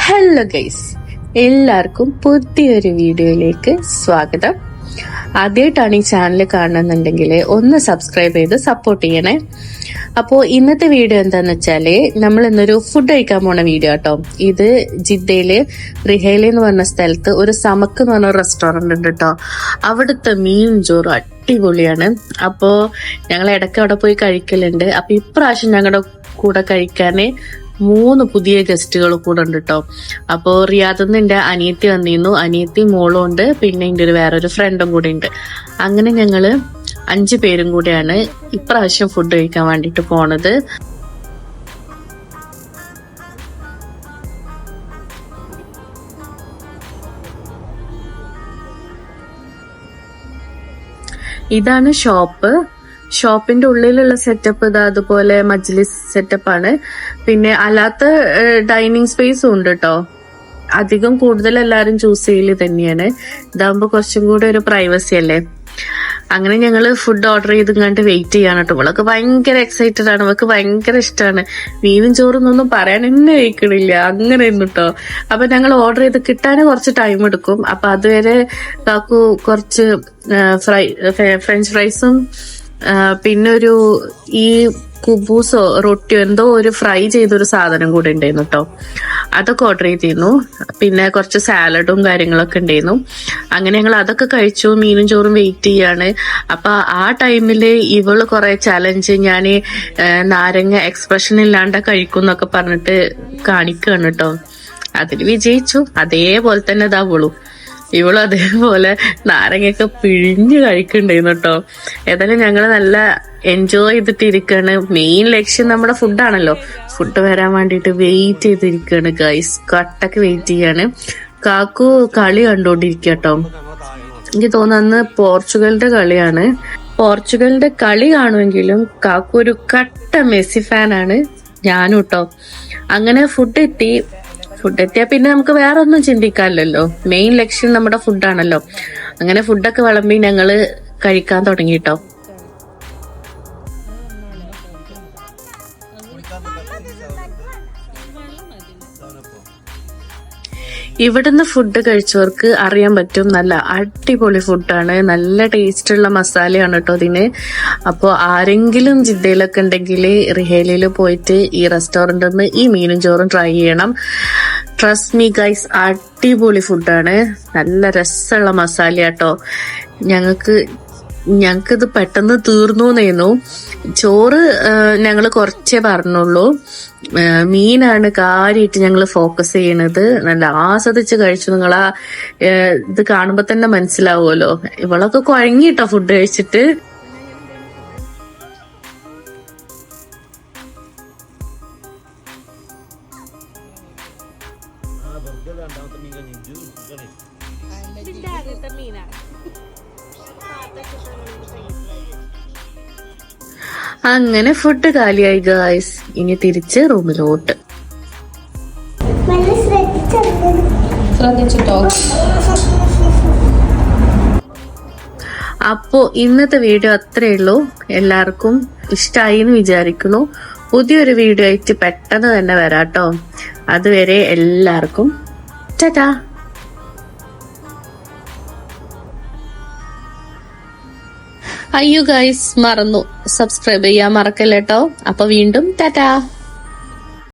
Hello guys, എല്ലാവർക്കും പുതിയൊരു വീഡിയോയിലേക്ക് സ്വാഗതം. ആദ്യമായിട്ടാണ് ഈ ചാനൽ കാണുന്നുണ്ടെങ്കിൽ ഒന്ന് സബ്സ്ക്രൈബ് ചെയ്ത് സപ്പോർട്ട് ചെയ്യണേ. അപ്പോൾ ഇന്നത്തെ വീഡിയോ എന്താന്ന് വെച്ചാല് നമ്മൾ ഇന്നൊരു ഫുഡ് കഴിക്കാൻ പോണ വീഡിയോ കേട്ടോ. ഇത് ജിദ്ദയില് റിഹേലി എന്ന് പറഞ്ഞ സ്ഥലത്ത് ഒരു സമക്ക് എന്ന് പറഞ്ഞ റെസ്റ്റോറന്റ് ഉണ്ട് കേട്ടോ. അവിടുത്തെ മീൻ ചോറും അടിപൊളിയാണ്. അപ്പോ ഞങ്ങൾ ഇടയ്ക്ക് അവിടെ പോയി കഴിക്കലുണ്ട്. അപ്പൊ ഇപ്രാവശ്യം ഞങ്ങളുടെ കൂടെ കഴിക്കാന് 3 പുതിയ ഗസ്റ്റുകൾ കൂടെ ഉണ്ട് കേട്ടോ. അപ്പോ റിയാദിൽ നിന്ന് എന്റെ അനിയത്തി വന്നിരുന്നു, അനിയത്തി മോളും ഉണ്ട്, പിന്നെ എന്റെ വേറൊരു ഫ്രണ്ടും കൂടെ ഉണ്ട്. അങ്ങനെ ഞങ്ങള് 5 പേരും കൂടെയാണ് ഇപ്രാവശ്യം ഫുഡ് കഴിക്കാൻ വേണ്ടിട്ട് പോണത്. ഇതാണ് ഷോപ്പിന്റെ ഉള്ളിലുള്ള സെറ്റപ്പ് ഇതാ, അതുപോലെ മജ്ലിസ് സെറ്റപ്പ് ആണ്. പിന്നെ അല്ലാത്ത ഡൈനിങ് സ്പേസും ഉണ്ട് കേട്ടോ. അധികം കൂടുതൽ എല്ലാരും ചൂസ് ചെയ്യല് തന്നെയാണ്. ഇതാകുമ്പോ കുറച്ചും കൂടെ ഒരു പ്രൈവസി അല്ലേ. അങ്ങനെ ഞങ്ങള് ഫുഡ് ഓർഡർ ചെയ്ത് കണ്ട് വെയിറ്റ് ചെയ്യാണ് കേട്ടോ. ഇവളൊക്കെ ഭയങ്കര എക്സൈറ്റഡ് ആണ്, അവൾക്ക് ഭയങ്കര ഇഷ്ടമാണ്. മീനും ചോറൊന്നും പറയാൻ തന്നെ കഴിക്കണില്ല, അങ്ങനെ കേട്ടോ. അപ്പൊ ഞങ്ങൾ ഓർഡർ ചെയ്ത് കിട്ടാൻ കുറച്ച് ടൈം എടുക്കും. അപ്പൊ അതുവരെ കാക്കു കുറച്ച് ഫ്രഞ്ച് ഫ്രൈസും പിന്നെ ഒരു ഈ കുബൂസോ റൊട്ടിയോ എന്തോ ഒരു ഫ്രൈ ചെയ്തൊരു സാധനം കൂടെ ഉണ്ടായിരുന്നു കേട്ടോ. അതൊക്കെ ഓർഡർ ചെയ്തിരുന്നു. പിന്നെ കുറച്ച് സാലഡും കാര്യങ്ങളൊക്കെ ഉണ്ടായിരുന്നു. അങ്ങനെ ഞങ്ങൾ അതൊക്കെ കഴിച്ചു. മീനും ചോറും വെയിറ്റ് ചെയ്യാണ്. അപ്പൊ ആ ടൈമില് ഇവള് കുറെ ചലഞ്ച്, ഞാന് നാരങ്ങ എക്സ്പ്രഷൻ ഇല്ലാണ്ട് കഴിക്കും എന്നൊക്കെ പറഞ്ഞിട്ട് കാണിക്കുകയാണ് കേട്ടോ. അതിൽ വിജയിച്ചു. അതേപോലെ തന്നെ ഇതാവുള്ളൂ, ഇവളും അതേപോലെ നാരങ്ങയൊക്കെ പിഴിഞ്ഞ് കഴിക്കണ്ടായിരുന്നു കേട്ടോ. ഏതായാലും ഞങ്ങള് നല്ല എൻജോയ് ചെയ്തിട്ടിരിക്കാണ്. മെയിൻ ലക്ഷ്യം നമ്മുടെ ഫുഡാണല്ലോ. ഫുഡ് വരാൻ വേണ്ടിട്ട് വെയിറ്റ് ചെയ്തിരിക്കാണ് ഗൈസ്. കട്ടക്ക് വെയിറ്റ് ചെയ്യാണ്. കാക്കു കളി കണ്ടോണ്ടിരിക്കുക കേട്ടോ. എനിക്ക് തോന്നുന്നു പോർച്ചുഗലിന്റെ കളിയാണ്. പോർച്ചുഗലിന്റെ കളി കാണുമെങ്കിലും കാക്കു ഒരു കട്ട മെസ്സി ഫാനാണ്. ഞാനും കേട്ടോ. അങ്ങനെ ഫുഡ് എത്തിയാ പിന്നെ നമുക്ക് വേറെ ഒന്നും ചിന്തിക്കാനില്ലല്ലോ. മെയിൻ ലക്ഷ്യം നമ്മുടെ ഫുഡാണല്ലോ. അങ്ങനെ ഫുഡൊക്കെ വിളമ്പി ഞങ്ങള് കഴിക്കാൻ തുടങ്ങി കേട്ടോ. ഇവിടുന്ന് ഫുഡ് കഴിച്ചവർക്ക് അറിയാൻ പറ്റും, നല്ല അടിപൊളി ഫുഡാണ്, നല്ല ടേസ്റ്റുള്ള മസാലയാണ് കേട്ടോ ഇതിന്. അപ്പോൾ ആരെങ്കിലും ജിദ്ദയിലൊക്കെ ഉണ്ടെങ്കിൽ റിഹേലിയിൽ പോയിട്ട് ഈ റെസ്റ്റോറന്റിൽ നിന്ന് ഈ മീനും ചോറും ട്രൈ ചെയ്യണം. ട്രസ്റ്റ് മീ ഗൈസ്, അടിപൊളി ഫുഡാണ്, നല്ല രസമുള്ള മസാല കേട്ടോ. ഞങ്ങൾക്കിത് പെട്ടെന്ന് തീർന്നു. ചോറ് ഞങ്ങള് കുറച്ചേ പറഞ്ഞുള്ളൂ. മീനാണ് കാര്യമായിട്ട് ഞങ്ങൾ ഫോക്കസ് ചെയ്യണത്. നല്ല ആസ്വദിച്ച് കഴിച്ചു. നിങ്ങളാ ഇത് കാണുമ്പോ തന്നെ മനസ്സിലാവുമല്ലോ. ഇവളൊക്കെ കുഴങ്ങിട്ടോ ഫുഡ് കഴിച്ചിട്ട്. അങ്ങനെ ഫുഡ് കാലിയായി ഗായ്സ്. ഇനി തിരിച്ച് റൂമിലോട്ട്. അപ്പോ ഇന്നത്തെ വീഡിയോ അത്രേ ഉള്ളൂ. എല്ലാവർക്കും ഇഷ്ടമായി എന്ന് വിചാരിക്കുന്നു. പുതിയൊരു വീഡിയോ ആയിട്ട് പെട്ടെന്ന് തന്നെ വരാട്ടോ. അതുവരെ എല്ലാവർക്കും ടാറ്റാ. അയ്യോ ഗൈസ്, മറന്നു, സബ്സ്ക്രൈബ് ചെയ്യാൻ മറക്കല്ലേട്ടോ. അപ്പൊ വീണ്ടും ടാറ്റാ.